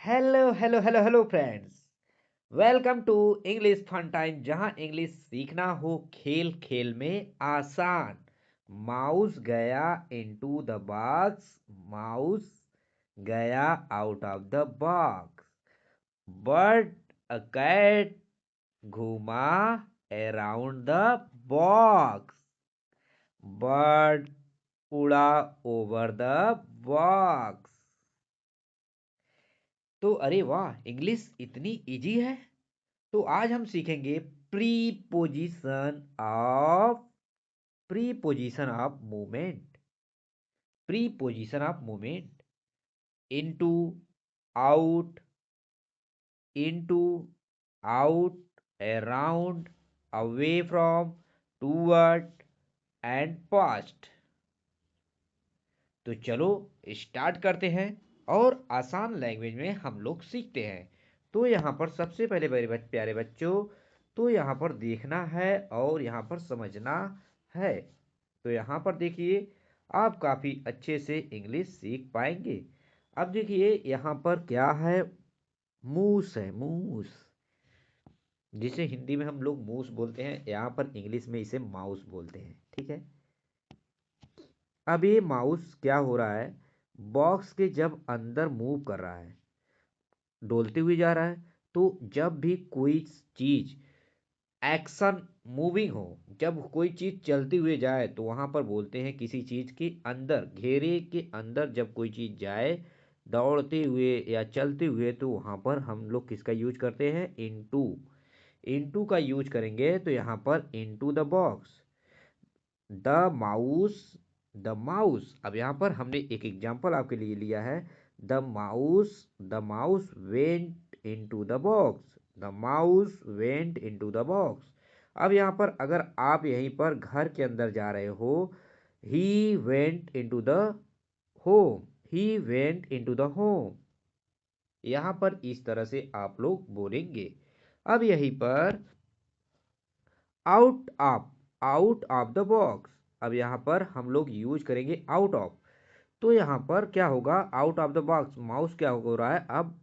Hello hello hello hello friends. Welcome to English fun time, जहां English सीखना हो खेल खेल में आसान। माउस गया इनटू द बॉक्स, माउस गया out of the box. But a cat घूमा अराउंड द बॉक्स। बर्ड उड़ा ओवर द बॉक्स। तो अरे वाह, इंग्लिश इतनी इजी है। तो आज हम सीखेंगे preposition of preposition of movement. Preposition of movement. Into, out, into, out, around, away from, toward and past. तो चलो स्टार्ट करते हैं और आसान लैंग्वेज में हम लोग सीखते हैं। तो यहाँ पर सबसे पहले मेरे प्यारे बच्चों, तो यहाँ पर देखना है और यहाँ पर समझना है। तो यहाँ पर देखिए, आप काफ़ी अच्छे से इंग्लिश सीख पाएंगे। अब देखिए यहाँ पर क्या है, मूस है, मूस, जिसे हिंदी में हम लोग मूस बोलते हैं, यहाँ पर इंग्लिश में इसे माउस बोलते हैं। ठीक है। अब ये माउस क्या हो रहा है, बॉक्स के जब अंदर मूव कर रहा है, डोलते हुए जा रहा है। तो जब भी कोई चीज एक्शन मूविंग हो, जब कोई चीज चलती हुए जाए, तो वहां पर बोलते हैं किसी चीज के अंदर, घेरे के अंदर जब कोई चीज जाए दौड़ते हुए या चलते हुए, तो वहां पर हम लोग किसका यूज करते हैं, इनटू। इनटू का यूज करेंगे तो यहाँ पर into the box, the mouse, the mouse. अब यहाँ पर हमने एक एग्जांपल आपके लिए लिया है, the mouse went into the box, the mouse went into the box. अब यहाँ पर अगर आप यहीं पर घर के अंदर जा रहे हो, he went into the home, he went into the home. यहाँ पर इस तरह से आप लोग बोलेंगे। अब यहीं पर out of, out of the box. अब यहाँ पर हम लोग यूज करेंगे आउट ऑफ। तो यहाँ पर क्या होगा, out of the box, mouse क्या हो रहा है, अब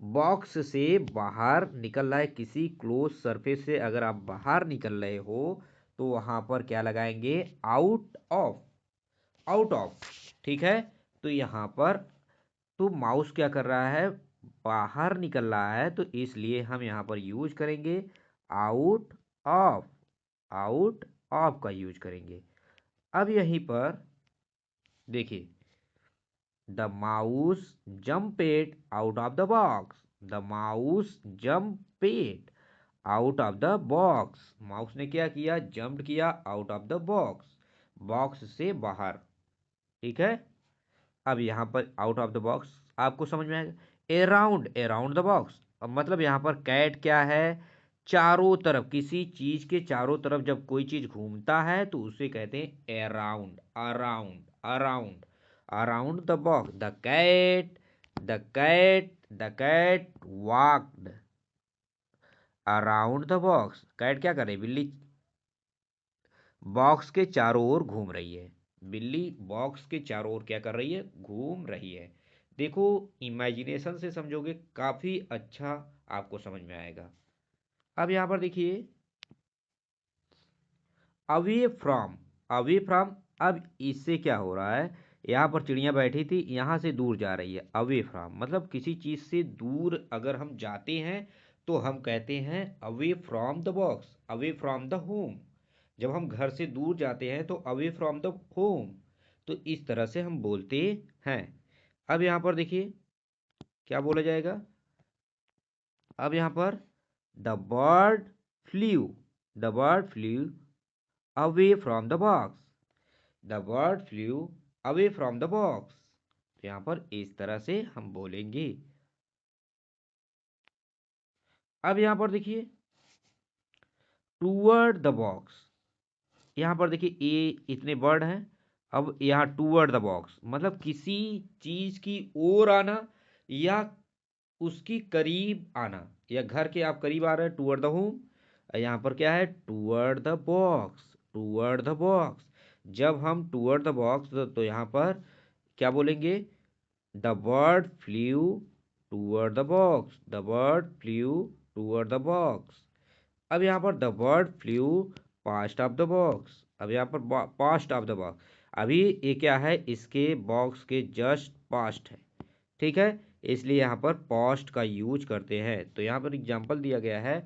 बॉक्स से बाहर निकल रहा है, किसी क्लोज सरफेस से अगर आप बाहर निकल रहे हो, तो वहां पर क्या लगाएंगे, आउट ऑफ, आउट ऑफ। ठीक है। तो यहाँ पर तो माउस क्या कर रहा है, बाहर निकल रहा है, तो इसलिए हम यहाँ पर यूज करेंगे आउट ऑफ, आउट ऑफ का यूज करेंगे। अब यहीं पर देखिए, the mouse jumped out of the box, the mouse jumped out of the box. Mouse ने क्या किया, जंप किया out of the box, box से बाहर। ठीक है। अब यहाँ पर आउट ऑफ द बॉक्स आपको समझ में आएगा। अराउंड, अराउंड द बॉक्स, अब मतलब यहाँ पर कैट क्या है, चारों तरफ, किसी चीज के चारों तरफ जब कोई चीज घूमता है तो उसे कहते हैं around, around, around, around the box. The cat walked around the box. Cat क्या कर रही, बिल्ली बॉक्स के चारों ओर घूम रही है। बिल्ली बॉक्स के चारों ओर क्या कर रही है, घूम रही है। देखो, इमेजिनेशन से समझोगे काफी अच्छा आपको समझ में आएगा। अब यहां पर देखिए, अवे फ्रॉम, अवे फ्रॉम। अब इससे क्या हो रहा है, यहाँ पर चिड़िया बैठी थी, यहाँ से दूर जा रही है, अवे फ्रॉम मतलब किसी चीज से दूर अगर हम जाते हैं तो हम कहते हैं away from the box, away from the home. जब हम घर से दूर जाते हैं तो अवे फ्रॉम द होम। तो इस तरह से हम बोलते हैं। अब यहाँ पर देखिए क्या बोला जाएगा, अब यहाँ पर the bird flu, the bird flu away from the box, the bird flu away from the box. तो यहाँ पर इस तरह से हम बोलेंगे। अब यहाँ पर देखिए, टूवर्ड द बॉक्स। यहाँ पर देखिए ये इतने वर्ड हैं। अब यहाँ टूवर्ड द बॉक्स मतलब किसी चीज की ओर आना, या उसकी करीब आना, या घर के आप करीब आ रहे हैं, टूवर्ड द होम। यहाँ पर क्या है, toward the box, toward the box. जब हम टूवर्ड द बॉक्स, तो यहाँ पर क्या बोलेंगे, the bird flu toward the box, the bird flu toward the box. अब यहाँ पर the bird flu past of the box, अब यहाँ पर पास्ट ऑफ द बॉक्स, अभी ये क्या है, इसके बॉक्स के जस्ट पास्ट है, ठीक है, इसलिए यहाँ पर पास्ट का यूज करते हैं। तो यहाँ पर एग्जांपल दिया गया है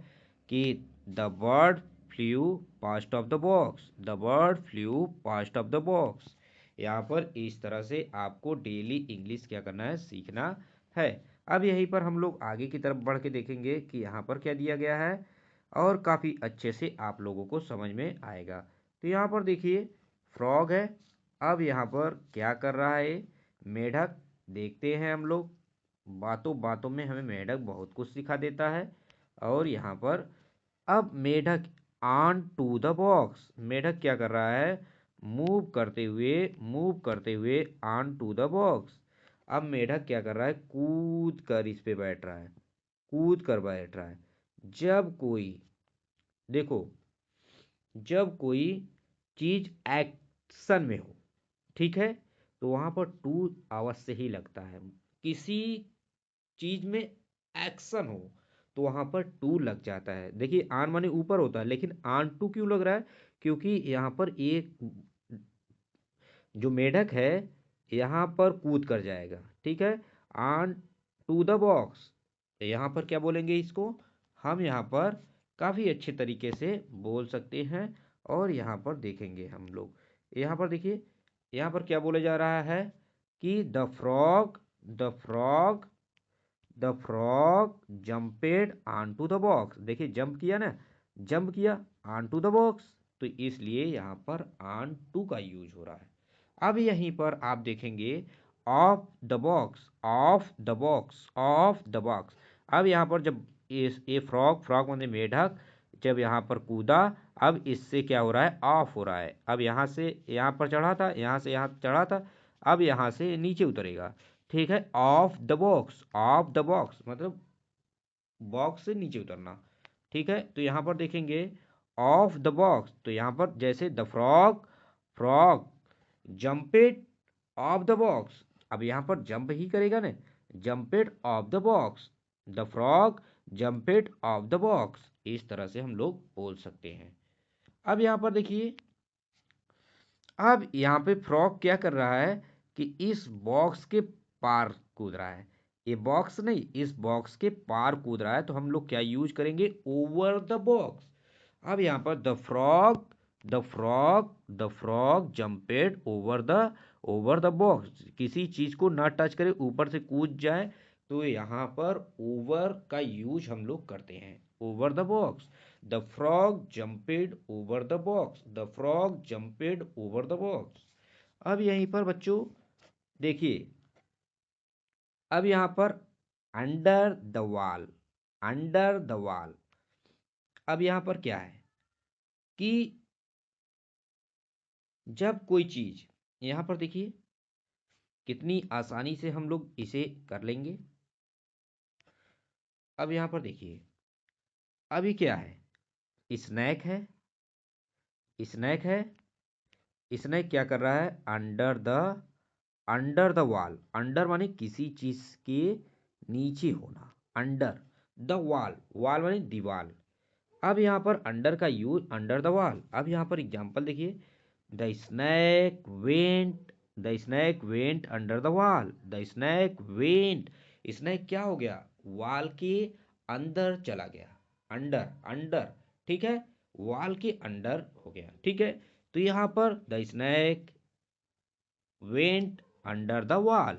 कि the bird flu past of the box, the bird flu past of the box. यहाँ पर इस तरह से आपको डेली इंग्लिश क्या करना है, सीखना है। अब यहीं पर हम लोग आगे की तरफ बढ़ के देखेंगे कि यहाँ पर क्या दिया गया है, और काफ़ी अच्छे से आप लोगों को समझ में आएगा। तो यहाँ पर देखिए फ्रॉग है। अब यहाँ पर क्या कर रहा है, मेढक। देखते हैं हम लोग, बातों बातों में हमें मेढक बहुत कुछ सिखा देता है। और यहाँ पर अब मेढक ऑन टू द बॉक्स, मेढक क्या कर रहा है, मूव करते हुए ऑन टू द बॉक्स। अब मेढक क्या कर रहा है, कूद कर इस पे बैठ रहा है, कूद कर बैठ रहा है। जब कोई, देखो, जब कोई चीज एक्शन में हो, ठीक है, तो वहां पर टू अवश्य ही लगता है। किसी चीज में एक्शन हो तो वहां पर टू लग जाता है। देखिए आन माने ऊपर होता है, लेकिन आन टू क्यों लग रहा है, क्योंकि यहाँ पर एक जो मेढक है यहाँ पर कूद कर जाएगा, ठीक है, ऑन टू द बॉक्स। यहाँ पर क्या बोलेंगे इसको, हम यहाँ पर काफ़ी अच्छे तरीके से बोल सकते हैं। और यहाँ पर देखेंगे हम लोग, यहाँ पर देखिए, यहाँ पर क्या बोला जा रहा है कि the frog jumped on to the box. देखिए जंप किया ना, जंप किया ऑन टू द बॉक्स, तो इसलिए यहाँ पर ऑन टू का यूज हो रहा है। अब यहीं पर आप देखेंगे of the box, of the box, of the box. अब यहाँ पर जब ये फ्रॉग, फ्रॉग मतलब मेढक, जब यहाँ पर कूदा, अब इससे क्या हो रहा है, ऑफ हो रहा है। अब यहाँ से यहाँ पर चढ़ा था, यहाँ से यहाँ चढ़ा था, अब यहाँ से नीचे उतरेगा, ठीक है। Of the box, of the box मतलब बॉक्स से नीचे उतरना, ठीक है। तो यहाँ पर देखेंगे ऑफ द बॉक्स, तो यहाँ पर जैसे the frog, frog jumped off the box, अब यहाँ पर जंप ही करेगा ना, jumped off the box, the frog jumped off the box. इस तरह से हम लोग बोल सकते हैं। अब यहाँ पर देखिए, अब यहाँ पे फ्रॉग क्या कर रहा है कि इस बॉक्स के पार कूद रहा है, ये बॉक्स नहीं, इस बॉक्स के पार कूद रहा है, तो हम लोग क्या यूज करेंगे, ओवर द बॉक्स। अब यहाँ पर the frog jumped over the box, किसी चीज को ना टच करे, ऊपर से कूद जाए, तो यहाँ पर ओवर का यूज हम लोग करते हैं, over the box. The frog jumped over the box, the frog jumped over the box. अब यहीं पर बच्चों देखिए, अब यहाँ पर under the wall, under the wall. अब यहाँ पर क्या है कि जब कोई चीज, यहाँ पर देखिए कितनी आसानी से हम लोग इसे कर लेंगे। अब यहाँ पर देखिए, अभी क्या है, स्नैक है, स्नैक है, स्नैक क्या कर रहा है, अंडर द वॉल, अंडर माने किसी चीज के नीचे होना, अंडर द वॉल, वॉल माने दीवार। अब यहाँ पर अंडर का यूज, अंडर द वॉल। अब यहाँ पर एग्जांपल देखिए, the snake went, the snake went under the wall, the snake went, snake क्या हो गया, वॉल के अंदर चला गया, अंडर, अंडर, ठीक है, वॉल के अंडर हो गया, ठीक है। तो यहाँ पर the snake went under the wall.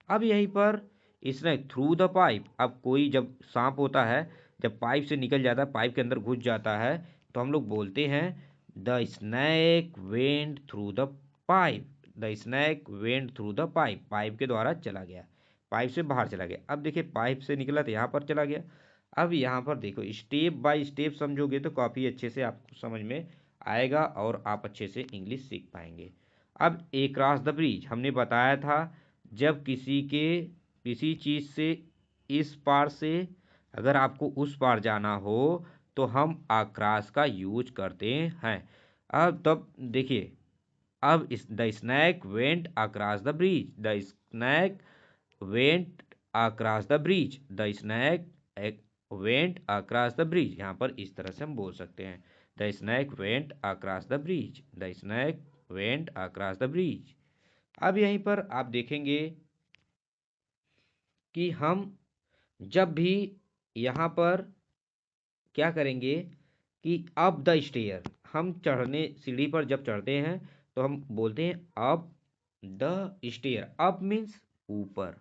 अब यहीं पर इसने थ्रू द पाइप, अब कोई जब सांप होता है, जब पाइप से निकल जाता है, पाइप के अंदर घुस जाता है, तो हम लोग बोलते हैं the snake went through the pipe, the snake went through the pipe, pipe के द्वारा चला गया, पाइप से बाहर चला गया। अब देखिए पाइप से निकला तो यहाँ पर चला गया। अब यहाँ पर देखो स्टेप बाय स्टेप समझोगे तो काफ़ी अच्छे से आपको समझ में आएगा और आप अच्छे से इंग्लिश सीख पाएंगे। अब ए क्रॉस द ब्रिज हमने बताया था, जब किसी चीज़ से इस पार से अगर आपको उस पार जाना हो तो हम अक्रॉस का यूज करते हैं। अब तब देखिए, अब the snake went across the bridge, the snake went across the bridge, the snake went across the bridge. यहाँ पर इस तरह से हम बोल सकते हैं, the snake went across the bridge, the snake went across the bridge. अब यहीं पर आप देखेंगे कि हम जब भी यहाँ पर क्या करेंगे कि अप द स्टेयर, हम चढ़ने सीढ़ी पर जब चढ़ते हैं तो हम बोलते हैं up the stair. Up means ऊपर,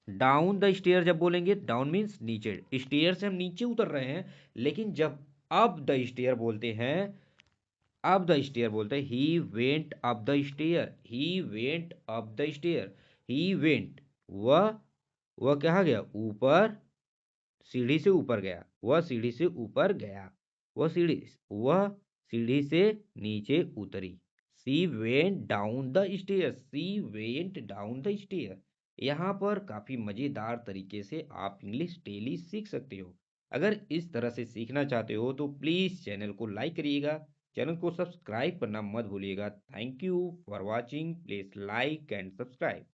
डाउन द स्टेयर जब बोलेंगे डाउन मीन्स नीचे। स्टेयर से हम नीचे उतर रहे हैं, लेकिन जब अप द स्टेयर बोलते हैं, अप द स्टेयर बोलते हैं, he went up the stair, he went up the stair, he went, वह कहाँ गया, ऊपर, सीढ़ी से ऊपर गया, वह सीढ़ी से ऊपर गया, वह सीढ़ी से नीचे उतरी। She went down the stair, she went down the stair. यहाँ पर काफी मजेदार तरीके से आप इंग्लिश डेली सीख सकते हो। अगर इस तरह से सीखना चाहते हो तो प्लीज चैनल को लाइक करिएगा, चैनल को सब्सक्राइब करना मत भूलिएगा। Thank you for watching, please like and subscribe.